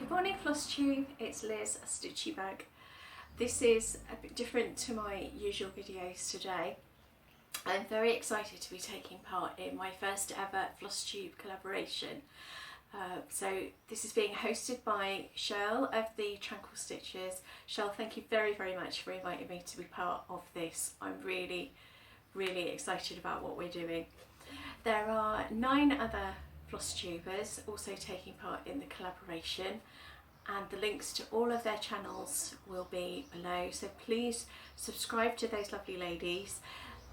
Good morning Flosstube, it's Liz, a Stitchy Bag. This is a bit different to my usual videos today. I'm very excited to be taking part in my first ever Flosstube collaboration. So this is being hosted by Cheryl of the Tranquil Stitches. Cheryl, thank you very much for inviting me to be part of this. I'm really excited about what we're doing. There are 9 other Flosstubers also taking part in the collaboration, and the links to all of their channels will be below, so please subscribe to those lovely ladies,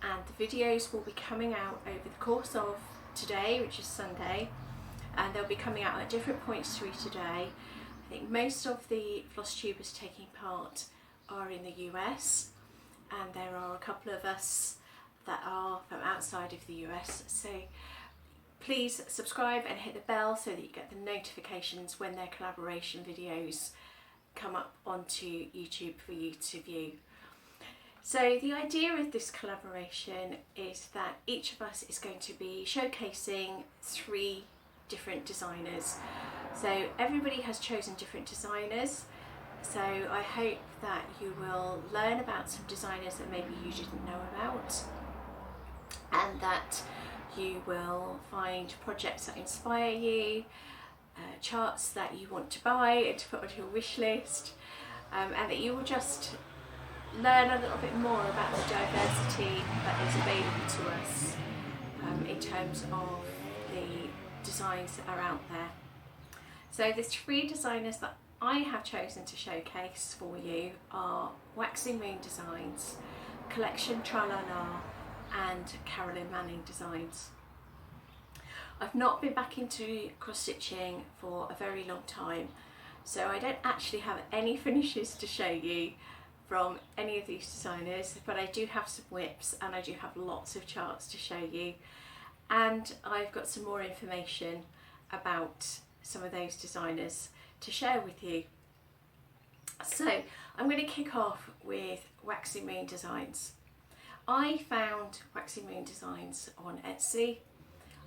and the videos will be coming out over the course of today, which is Sunday, and they'll be coming out at different points through today. I think most of the Flosstubers taking part are in the US, and there are a couple of us that are from outside of the US, so please subscribe and hit the bell so that you get the notifications when their collaboration videos come up onto YouTube for you to view. So the idea of this collaboration is that each of us is going to be showcasing 3 different designers. So everybody has chosen different designers, so I hope that you will learn about some designers that maybe you didn't know about, and that you will find projects that inspire you, charts that you want to buy and to put on your wish list, and that you will just learn a little bit more about the diversity that is available to us in terms of the designs that are out there. So the 3 designers that I have chosen to showcase for you are Waxing Moon Designs, Collection TraLaLa, and Carolyn Designs. I've not been back into cross stitching for a very long time, so I don't actually have any finishes to show you from any of these designers, but I do have some whips and I do have lots of charts to show you, and I've got some more information about some of those designers to share with you. So I'm going to kick off with Waxing Moon Designs. I found Waxing Moon Designs on Etsy.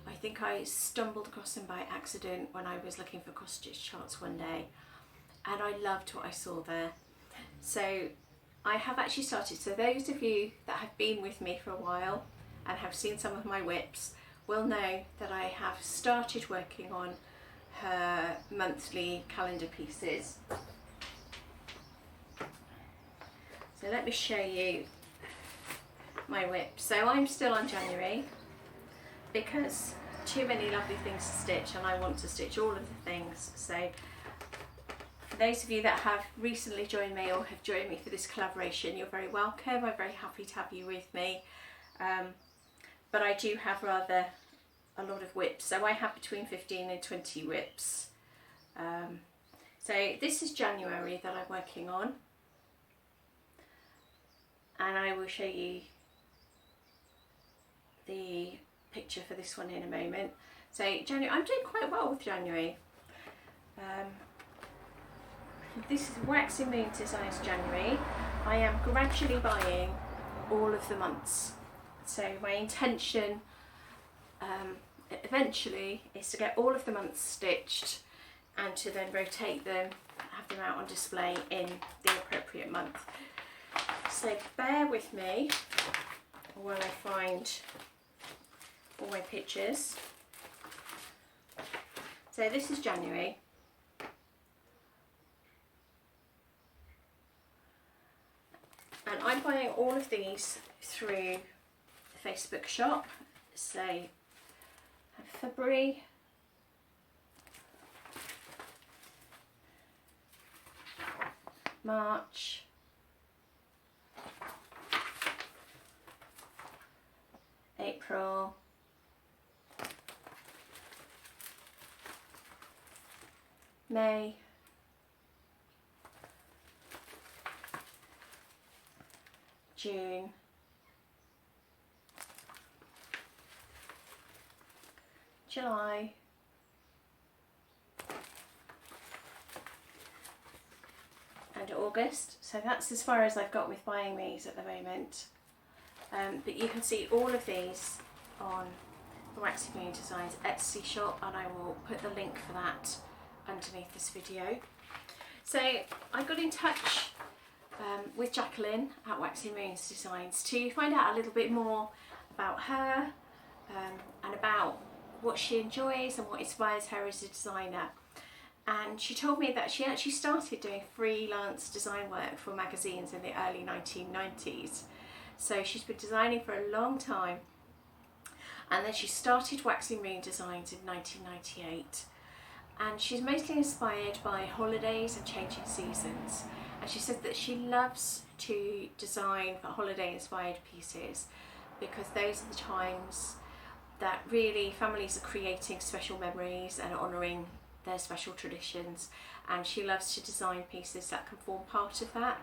I think I stumbled across them by accident when I was looking for cross stitch charts one day, and I loved what I saw there. So I have actually started, so those of you that have been with me for a while and have seen some of my whips will know that I have started working on her monthly calendar pieces. So let me show you my whip. So I'm still on January because too many lovely things to stitch and I want to stitch all of the things. So for those of you that have recently joined me or have joined me for this collaboration, you're very welcome. I'm very happy to have you with me, but I do have rather a lot of whips, so I have between 15 and 20 whips. So this is January that I'm working on, and I will show you the picture for this one in a moment. So January, I'm doing quite well with January. This is Waxing Moon Designs January. I am gradually buying all of the months. So my intention eventually is to get all of the months stitched and to then rotate them, have them out on display in the appropriate month. So bear with me while I find all my pictures. So this is January. And I'm buying all of these through the Facebook shop. So February, March, April, May, June, July, and August. So that's as far as I've got with buying these at the moment. But you can see all of these on the Waxing Moon Designs Etsy shop, and I will put the link for that underneath this video. So I got in touch with Jacqueline at Waxing Moons Designs to find out a little bit more about her and about what she enjoys and what inspires her as a designer. And she told me that she actually started doing freelance design work for magazines in the early 1990s. So she's been designing for a long time. And then she started Waxing Moon Designs in 1998. And she's mostly inspired by holidays and changing seasons. And she said that she loves to design for holiday inspired pieces because those are the times that really families are creating special memories and honouring their special traditions, and she loves to design pieces that can form part of that.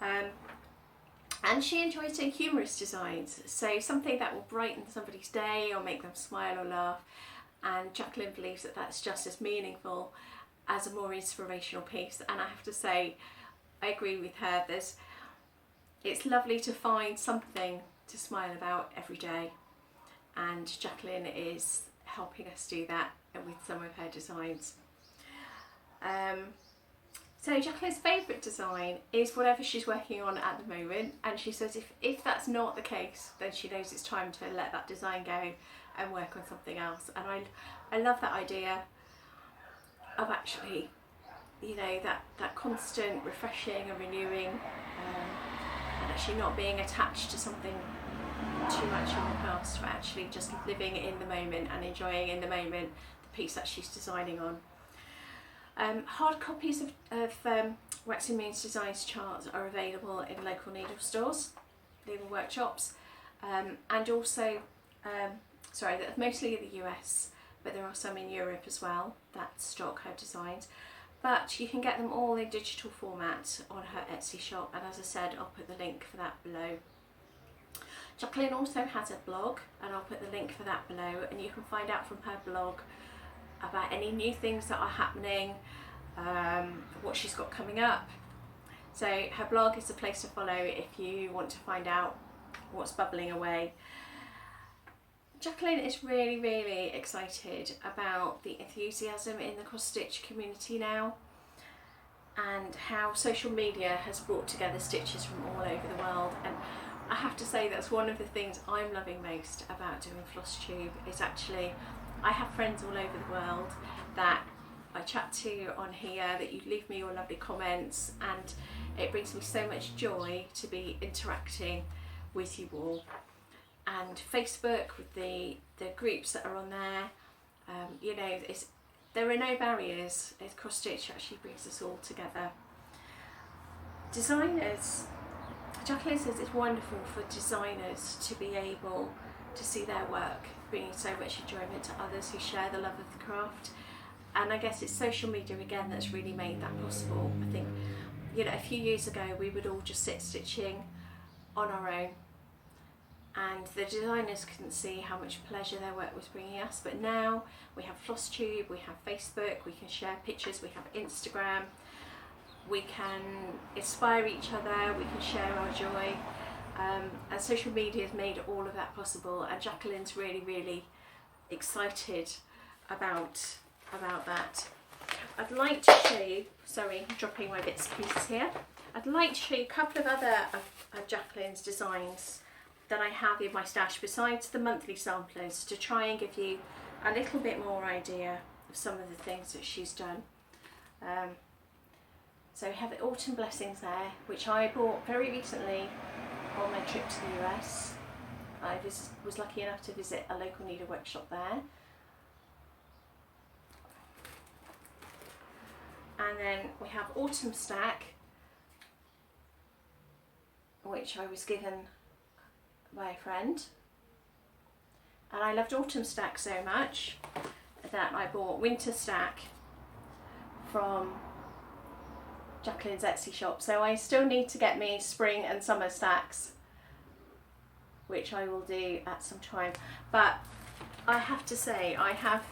And she enjoys doing humorous designs, so something that will brighten somebody's day or make them smile or laugh. And Jacqueline believes that that's just as meaningful as a more inspirational piece. And I have to say, I agree with her. It's lovely to find something to smile about every day, and Jacqueline is helping us do that with some of her designs. So Jacqueline's favourite design is whatever she's working on at the moment, and she says if that's not the case, then she knows it's time to let that design go and work on something else. And I love that idea of actually, you know, that constant refreshing and renewing, and actually not being attached to something too much in the past, but actually just living in the moment and enjoying in the moment the piece that she's designing on. Hard copies of Waxing Moons Designs charts are available in local needle stores, needle workshops, and also, mostly in the US, but there are some in Europe as well that stock her designs. But you can get them all in digital format on her Etsy shop, and as I said, I'll put the link for that below. Jacqueline also has a blog, and I'll put the link for that below, and you can find out from her blog about any new things that are happening, what she's got coming up. So her blog is a place to follow if you want to find out what's bubbling away. Jacqueline is really, really excited about the enthusiasm in the cross stitch community now, and how social media has brought together stitches from all over the world. And I have to say that's one of the things I'm loving most about doing Flosstube is actually I have friends all over the world that I chat to on here, that you leave me your lovely comments, and it brings me so much joy to be interacting with you all. And Facebook with the groups that are on there, you know, there are no barriers. Cross stitch actually brings us all together. Designers, Jacqueline says it's wonderful for designers to be able to see their work bringing so much enjoyment to others who share the love of the craft. And I guess it's social media again that's really made that possible. I think, you know, a few years ago we would all just sit stitching on our own, and the designers couldn't see how much pleasure their work was bringing us. But now we have Flosstube, we have Facebook, we can share pictures, we have Instagram, we can inspire each other, we can share our joy, and social media has made all of that possible. And Jacqueline's really, really excited about that. I'd like to show you, sorry, I'm dropping my bits and pieces here. I'd like to show you a couple of other of Jacqueline's designs that I have in my stash besides the monthly samplers, to try and give you a little bit more idea of some of the things that she's done. So we have the Autumn Blessings there, which I bought very recently on my trip to the US. I was lucky enough to visit a local needle workshop there. And then we have Autumn Stack, which I was given by a friend. And I loved Autumn Stack so much that I bought Winter Stack from Jacqueline's Etsy shop. So I still need to get me spring and summer stacks, which I will do at some time. But I have to say, I have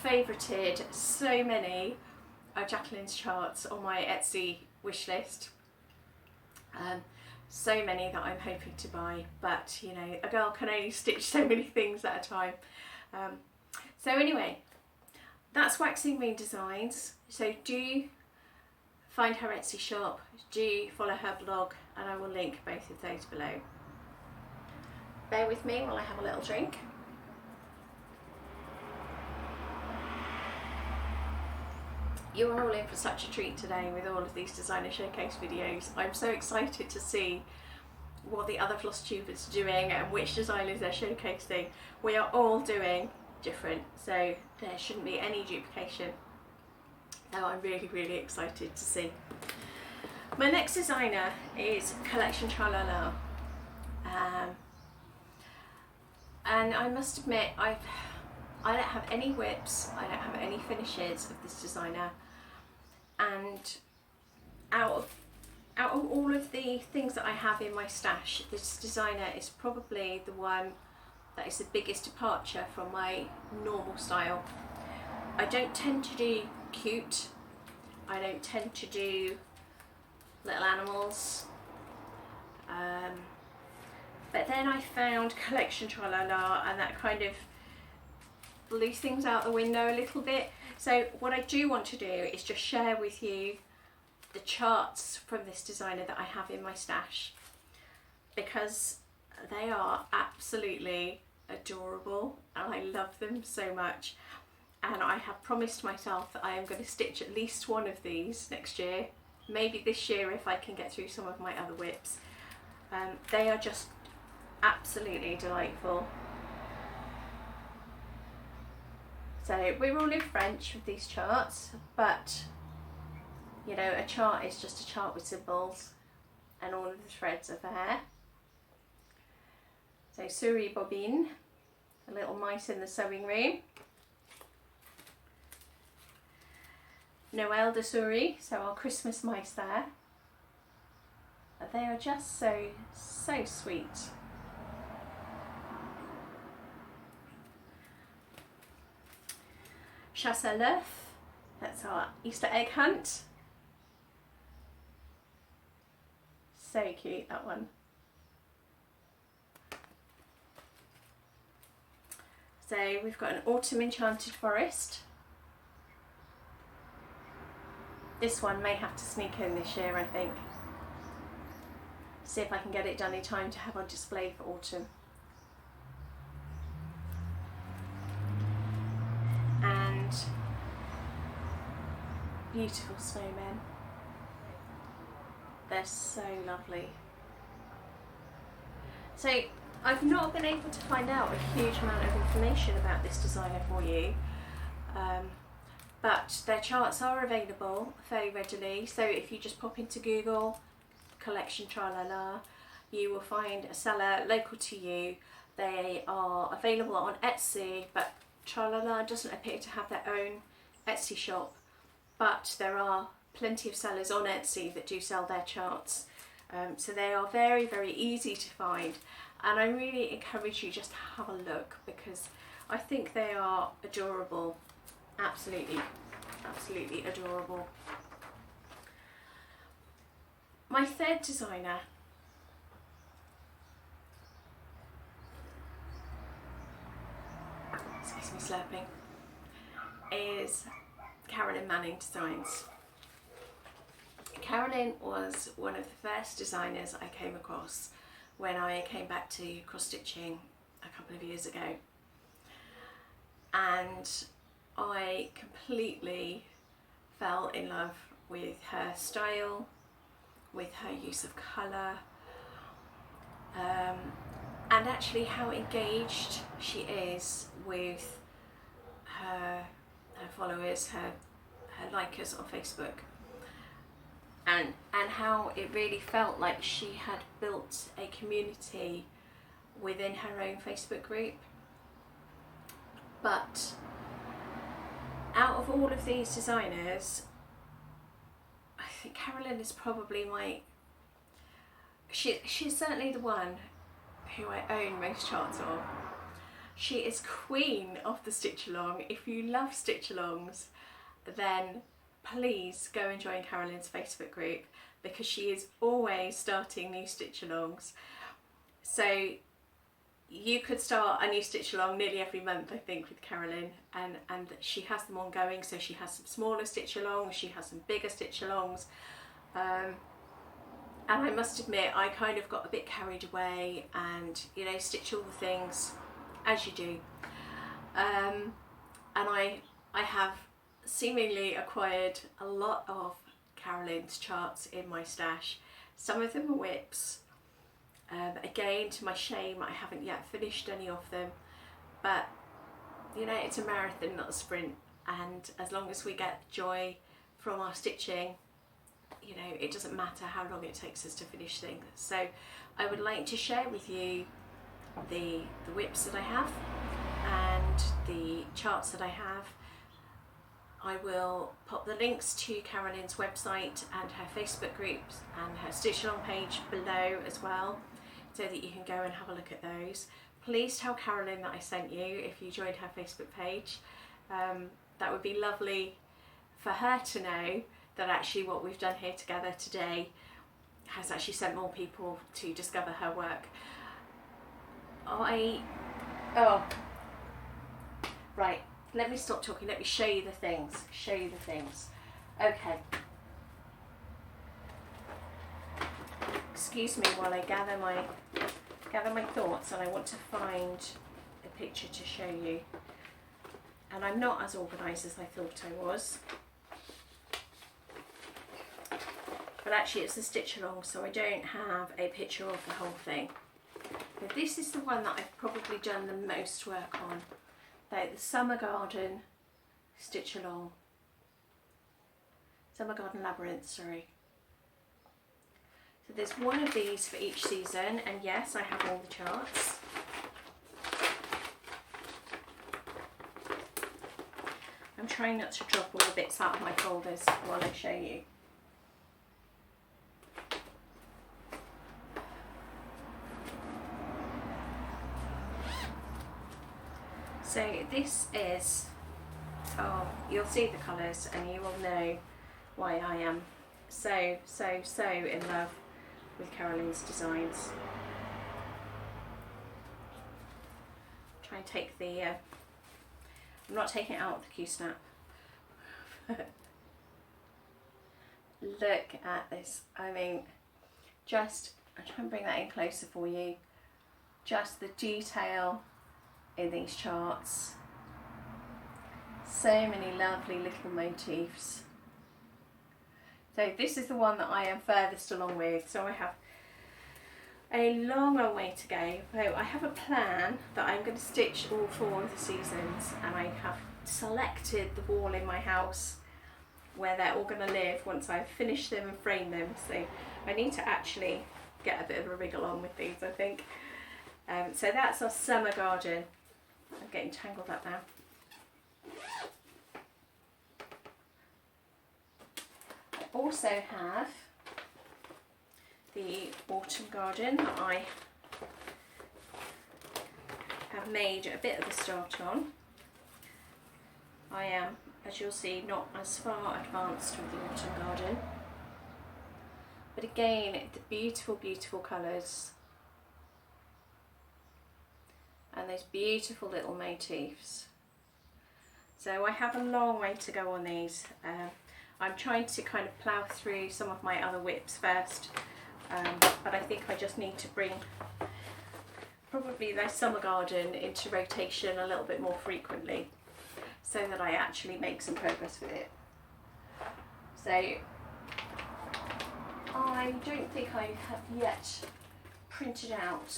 favourited so many of Jacqueline's charts on my Etsy wish list. So many that I'm hoping to buy, but you know, a girl can only stitch so many things at a time. So anyway, that's Waxing Moon Designs. So do find her Etsy shop, do follow her blog, and I will link both of those below. Bear with me while I have a little drink. You are all in for such a treat today with all of these designer showcase videos. I'm so excited to see what the other Flosstubers are doing and which designers they're showcasing. We are all doing different, so there shouldn't be any duplication. So I'm really excited to see. My next designer is Collection TraLaLa. And I must admit, I don't have any whips, I don't have any finishes of this designer, and out of all of the things that I have in my stash, this designer is probably the one that is the biggest departure from my normal style. I don't tend to do cute, I don't tend to do little animals, but then I found Collection TraLaLa and that kind of blew things out the window a little bit. So what I do want to do is just share with you the charts from this designer that I have in my stash, because they are absolutely adorable and I love them so much, and I have promised myself that I am going to stitch at least one of these next year, maybe this year if I can get through some of my other whips. They are just absolutely delightful. So we're all in French with these charts, but you know, a chart is just a chart with symbols and all of the threads are there. So souris bobbine, the little mice in the sewing room. Noël de souris, so our Christmas mice there. They are just so sweet. Chasse à l'œuf, that's our Easter egg hunt. So cute, that one. So we've got an autumn enchanted forest. This one may have to sneak in this year, I think. See if I can get it done in time to have on display for autumn. And beautiful snowmen. They're so lovely. So I've not been able to find out a huge amount of information about this designer for you, but their charts are available very readily. So if you just pop into Google Collection TraLaLa, you will find a seller local to you. They are available on Etsy, but TraLaLa doesn't appear to have their own Etsy shop, but there are plenty of sellers on Etsy that do sell their charts. So they are very easy to find, and I really encourage you just to have a look because I think they are adorable. Absolutely adorable. My third designer excuse me slurping, is Carolyn Manning Designs. Carolyn was one of the first designers I came across when I came back to cross stitching a couple of years ago, and I completely fell in love with her style, with her use of colour, and actually how engaged she is with her followers, her likers on Facebook, and how it really felt like she had built a community within her own Facebook group. But out of all of these designers, I think Carolyn is probably she's certainly the one who I own most charts of. She is queen of the stitch along. If you love stitch alongs, then please go and join Carolyn's Facebook group because she is always starting new stitch alongs. So you could start a new stitch along nearly every month, I think, with Carolyn, and she has them ongoing. So she has some smaller stitch alongs, she has some bigger stitch alongs, and I must admit I kind of got a bit carried away and, you know, stitch all the things as you do, and I have seemingly acquired a lot of Carolyn's charts in my stash. Some of them are whips. Again, to my shame, I haven't yet finished any of them, but you know, it's a marathon, not a sprint, and as long as we get joy from our stitching, you know, it doesn't matter how long it takes us to finish things. So I would like to share with you the whips that I have and the charts that I have. I will pop the links to Carolyn's website and her Facebook groups and her stitch along page below as well, so that you can go and have a look at those. Please tell Carolyn that I sent you if you joined her Facebook page. That would be lovely for her to know that actually what we've done here together today has actually sent more people to discover her work. Right, let me stop talking, let me show you the things, Okay. Excuse me while I gather my thoughts, and I want to find a picture to show you. And I'm not as organised as I thought I was. But actually it's a stitch along, so I don't have a picture of the whole thing. But this is the one that I've probably done the most work on. The Summer Garden stitch along. Summer Garden Labyrinth, sorry. So there's one of these for each season, and yes, I have all the charts. I'm trying not to drop all the bits out of my folders while I show you. So this is, oh, you'll see the colours and you will know why I am so in love with Carolyn's designs. Try and take the, I'm not taking it out of the Q-snap. Look at this, I mean, just, I'll try and bring that in closer for you. Just the detail in these charts. So many lovely little motifs. So this is the one that I am furthest along with, so I have a long way to go. So I have a plan that I'm going to stitch all 4 of the seasons, and I have selected the wall in my house where they're all going to live once I've finished them and framed them. So I need to actually get a bit of a wriggle on with these, I think. So that's our Summer Garden. I'm getting tangled up now. I also have the Autumn Garden that I have made a bit of a start on. I am, as you'll see, not as far advanced with the Autumn Garden. But again, the beautiful, beautiful colours. And those beautiful little motifs. So I have a long way to go on these. I'm trying to kind of plough through some of my other whips first, but I think I just need to bring probably the Summer Garden into rotation a little bit more frequently so that I actually make some progress with it. So I don't think I have yet printed out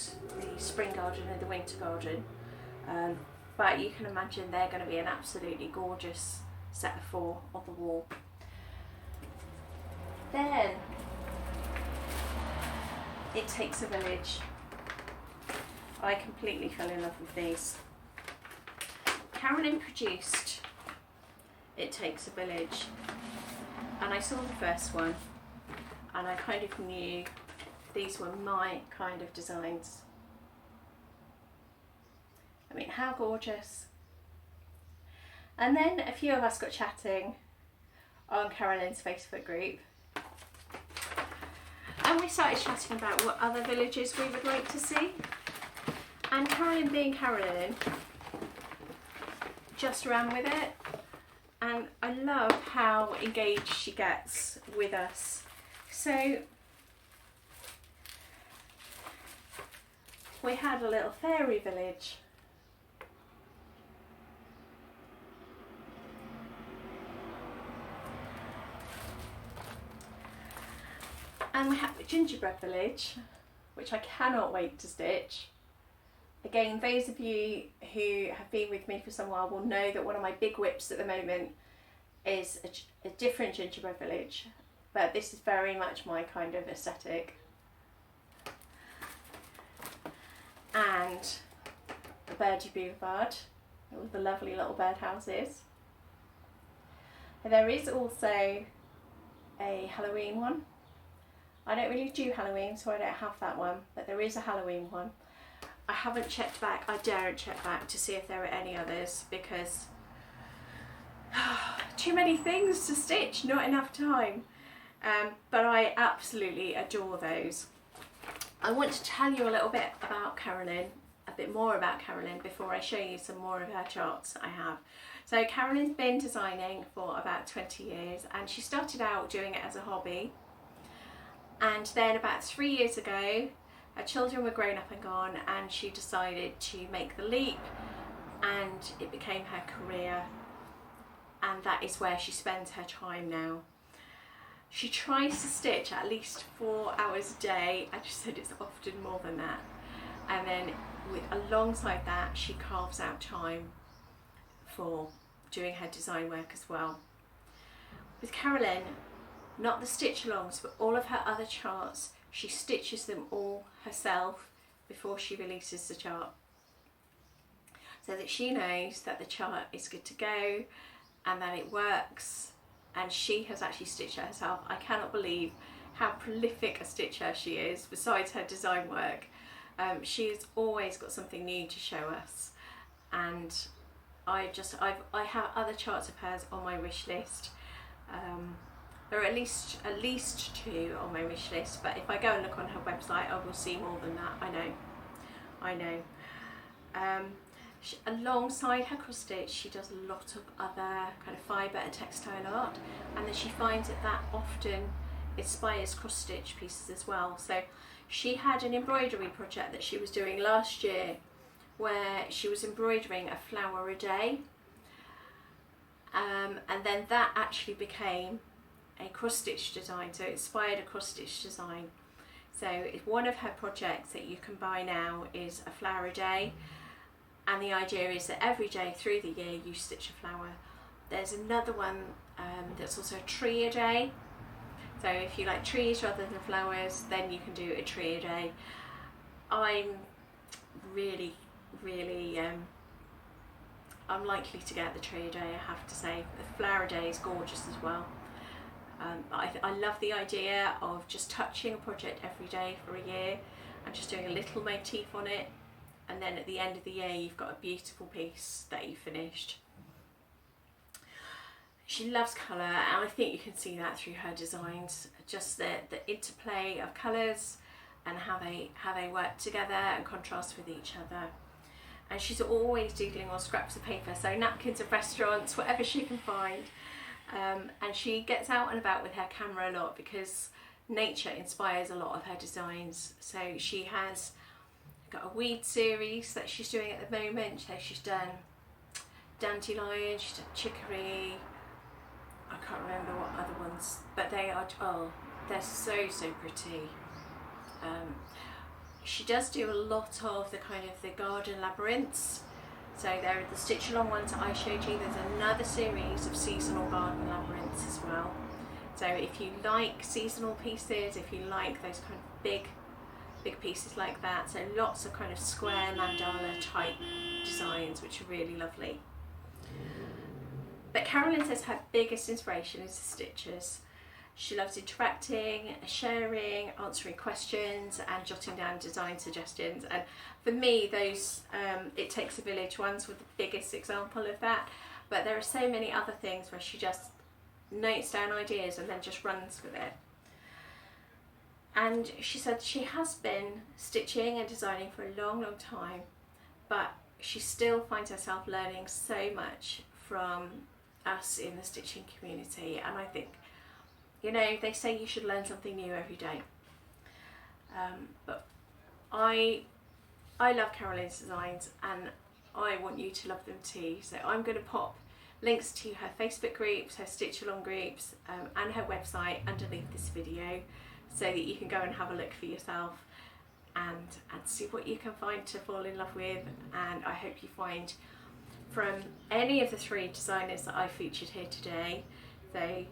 the Spring Garden and the Winter Garden, but you can imagine they're going to be an absolutely gorgeous set of 4 on the wall. Then It Takes a Village. I completely fell in love with these. Carolyn produced It Takes a Village, and I saw the first one and I kind of knew these were my kind of designs. I mean, how gorgeous. And then a few of us got chatting on Carolyn's Facebook group, and we started chatting about what other villages we would like to see. And Carolyn, being Carolyn, just ran with it, and I love how engaged she gets with us. So we had a little fairy village. And we have a gingerbread village, which I cannot wait to stitch. Again, those of you who have been with me for some while will know that one of my big whips at the moment is a different gingerbread village, but this is very much my kind of aesthetic. And the Birdie Boulevard with the lovely little birdhouses. And there is also a Halloween one. I don't really do Halloween, so I don't have that one, but there is a Halloween one. I haven't checked back, I daren't check back to see if there are any others, because too many things to stitch, not enough time. But I absolutely adore those. I want to tell you a little bit about Carolyn, a bit more about Carolyn before I show you some more of her charts that I have. So Carolyn's been designing for about 20 years, and she started out doing it as a hobby. And then about 3 years ago, her children were grown up and gone, and she decided to make the leap, and it became her career, and that is where she spends her time now. She tries to stitch at least 4 hours a day. I just said it's often more than that. And then alongside that, she carves out time for doing her design work as well. With Carolyn, not the stitch alongs, but all of her other charts, she stitches them all herself before she releases the chart, so that she knows that the chart is good to go and that it works, and she has actually stitched it herself. I cannot believe how prolific a stitcher she is. Besides her design work, she's always got something new to show us, and I have other charts of hers on my wish list. There are at least 2 on my wish list, but if I go and look on her website, I will see more than that. I know. Alongside her cross stitch, she does a lot of other kind of fibre and textile art, and then she finds that often inspires cross stitch pieces as well. So she had an embroidery project that she was doing last year, where she was embroidering a flower a day, and then that actually became a cross stitch design, so it inspired a cross stitch design. So one of her projects that you can buy now is a flower a day, and the idea is that every day through the year you stitch a flower. There's another one that's also a tree a day, so if you like trees rather than flowers, then you can do a tree a day. I'm really I'm likely to get the tree a day, I have to say. The flower a day is gorgeous as well. I love the idea of just touching a project every day for a year and just doing a little motif on it, and then at the end of the year you've got a beautiful piece that you finished. She loves colour, and I think you can see that through her designs, just the interplay of colours and how they work together and contrast with each other. And she's always doodling on scraps of paper, so napkins of restaurants, whatever she can find. And she gets out and about with her camera a lot because nature inspires a lot of her designs. So she has got a weed series that she's doing at the moment. So she's done dandelion, she's done chicory, I can't remember what other ones, but they are, oh, they're so pretty. She does do a lot of the kind of the garden labyrinths. So there are the stitch along ones that I showed you. There's another series of seasonal garden labyrinths as well. So if you like seasonal pieces, if you like those kind of big pieces like that, so lots of kind of square mandala type designs, which are really lovely. But Carolyn says her biggest inspiration is the stitchers. She loves interacting, sharing, answering questions and jotting down design suggestions. And for me, those It Takes a Village ones were the biggest example of that. But there are so many other things where she just notes down ideas and then just runs with it. And she said she has been stitching and designing for a long time. but she still finds herself learning so much from us in the stitching community, and I think, you know, they say you should learn something new every day, but I love Carolyn's designs and I want you to love them too. So I'm going to pop links to her Facebook groups, her stitch along groups, and her website underneath this video, so that you can go and have a look for yourself and see what you can find to fall in love with. And I hope you find from any of the 3 designers that I featured here today, so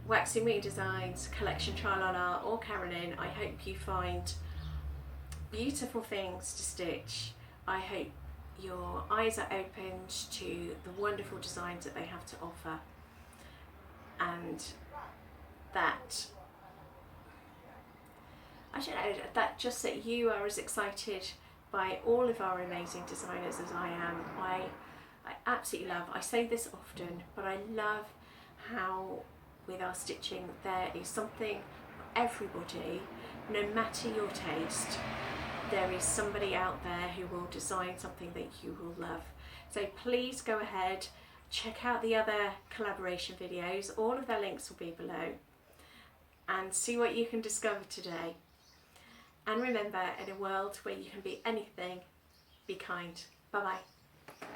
Waxing Me Designs, Collection TraLaLa or Carolyn, I hope you find beautiful things to stitch. I hope your eyes are opened to the wonderful designs that they have to offer, and that, I don't know, that just that you are as excited by all of our amazing designers as I am. I absolutely love, I say this often, but I love how with our stitching there is something for everybody. No matter your taste, there is somebody out there who will design something that you will love. So please go ahead, check out the other collaboration videos, all of their links will be below, and see what you can discover today. And remember, in a world where you can be anything, be kind. Bye bye.